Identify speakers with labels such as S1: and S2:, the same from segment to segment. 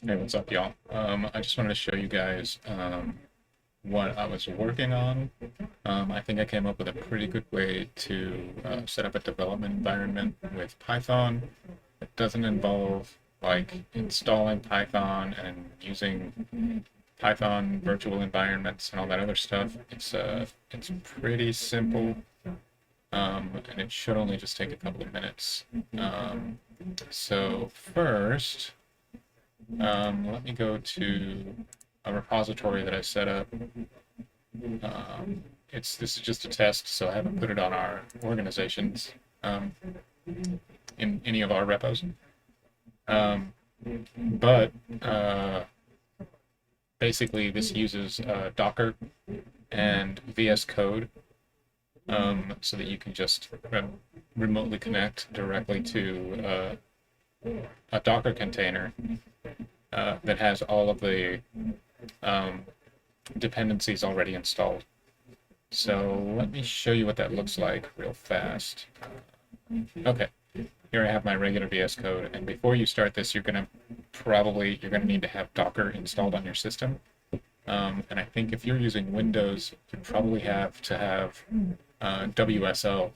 S1: Hey, what's up, y'all? I just wanted to show you guys what I was working on. I think I came up with a pretty good way to set up a development environment with Python. It doesn't involve like installing Python and using Python virtual environments and all that other stuff. It's pretty simple, and it should only just take a couple of minutes. So first. Let me go to a repository that I set up. This is just a test, so I haven't put it on our organizations in any of our repos. Um, but basically, this uses Docker and VS Code so that you can just remotely connect directly to a Docker container that has all of the um, dependencies already installed. So let me show you what that looks like real fast. Okay, here I have my regular VS Code, and before you start this, you're gonna need to have Docker installed on your system. And I think if you're using Windows, you probably have to have WSL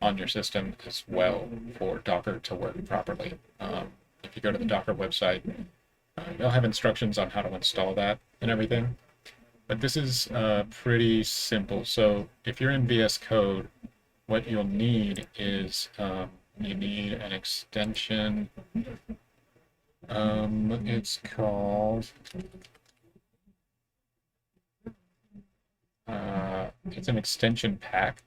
S1: on your system as well for Docker to work properly. If you go to the Docker website, they'll have instructions on how to install that and everything. But this is pretty simple. So if you're in VS Code, what you'll need is you need an extension. It's called it's an extension pack.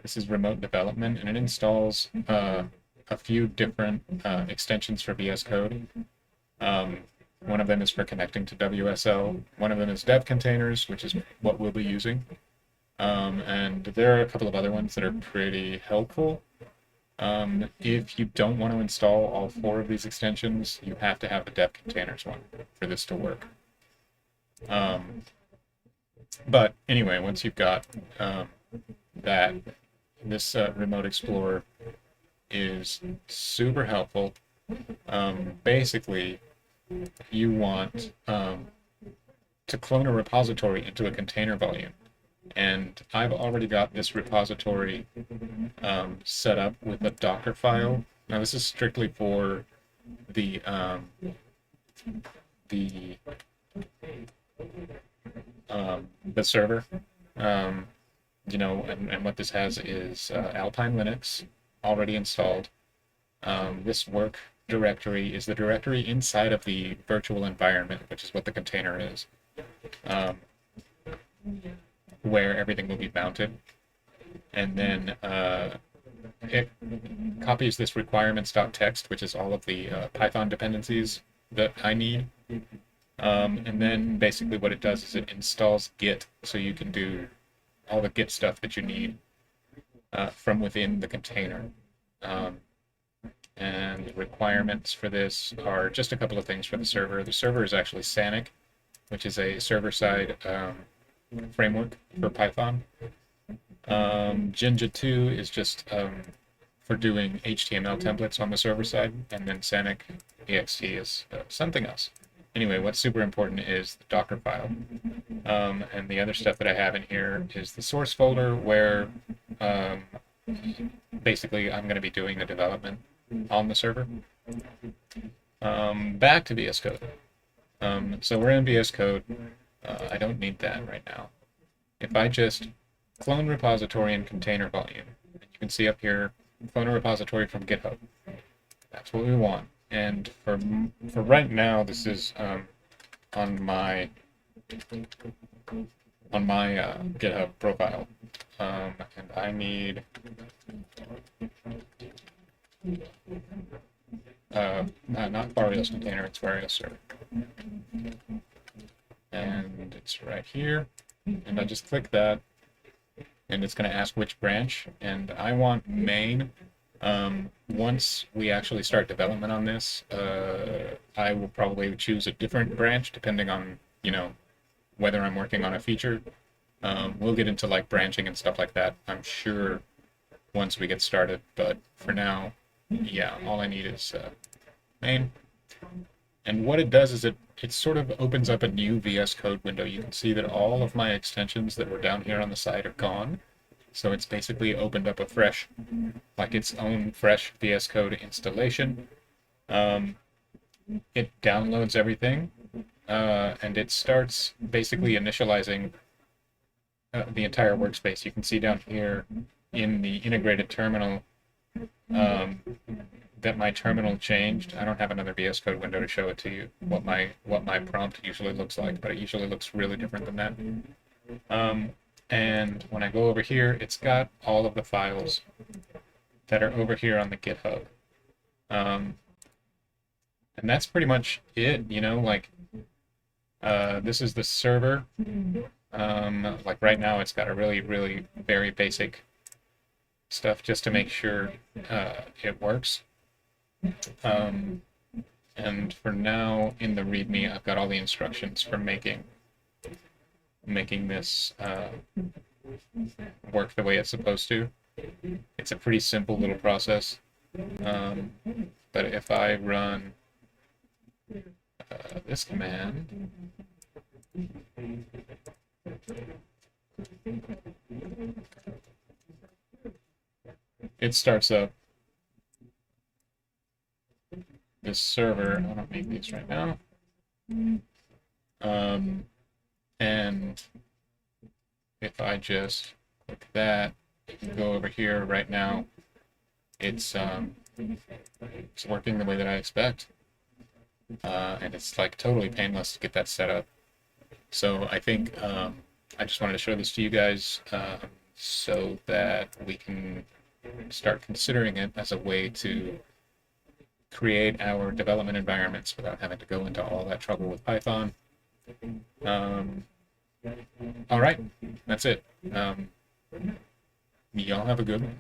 S1: This is remote development, and it installs a few different extensions for VS Code. Um, One of them is for connecting to WSL. One of them is dev containers, which is what we'll be using. And there are a couple of other ones that are pretty helpful. If you don't want to install all four of these extensions, you have to have the dev containers one for this to work. But anyway, once you've got that, this Remote Explorer is super helpful. Basically, you want to clone a repository into a container volume. And I've already got this repository set up with a Docker file. Now this is strictly for the the the server. And what this has is Alpine Linux already installed. This work directory is the directory inside of the virtual environment, which is what the container is, where everything will be mounted. And then it copies this requirements.txt, which is all of the Python dependencies that I need. And then basically what it does is it installs Git, so you can do all the Git stuff that you need from within the container. And the requirements for this are just a couple of things for the server. The server is actually Sanic, which is a server-side framework for Python. Jinja 2 is just for doing HTML templates on the server side, and then Sanic ext is something else. Anyway, what's super important is the Docker file. And the other stuff that I have in here is the source folder where basically I'm going to be doing the development on the server. Back to VS Code. So we're in VS Code. I don't need that right now. If I just clone repository and container volume, you can see up here, clone a repository from GitHub. That's what we want. And for right now, this is on my GitHub profile, and I need not Varios container, it's Varios server, and it's right here. And I just click that, and it's going to ask which branch, and I want main. Once we actually start development on this, I will probably choose a different branch depending on, whether I'm working on a feature. We'll get into like branching and stuff like that, I'm sure, once we get started. But for now, yeah, all I need is main. And what it does is it sort of opens up a new VS Code window. You can see that all of my extensions that were down here on the side are gone. So it's basically opened up a fresh, like its own fresh VS Code installation. Um, it downloads everything, and it starts basically initializing the entire workspace. You can see down here in the integrated terminal um, that my terminal changed. I don't have another VS Code window to show it to you, what my prompt usually looks like, but it usually looks really different than that. And when I go over here, it's got all of the files that are over here on the GitHub. And that's pretty much it, you know, like this is the server. Like right now it's got a really very basic stuff just to make sure it works. And for now in the README, I've got all the instructions for making this work the way it's supposed to. It's a pretty simple little process. But if I run this command, it starts up this server. I don't need these right now. And if I just click that, go over here right now, it's working the way that I expect. And it's like totally painless to get that set up. So I think I just wanted to show this to you guys so that we can start considering it as a way to create our development environments without having to go into all that trouble with Python. All right, that's it. Y'all have a good one.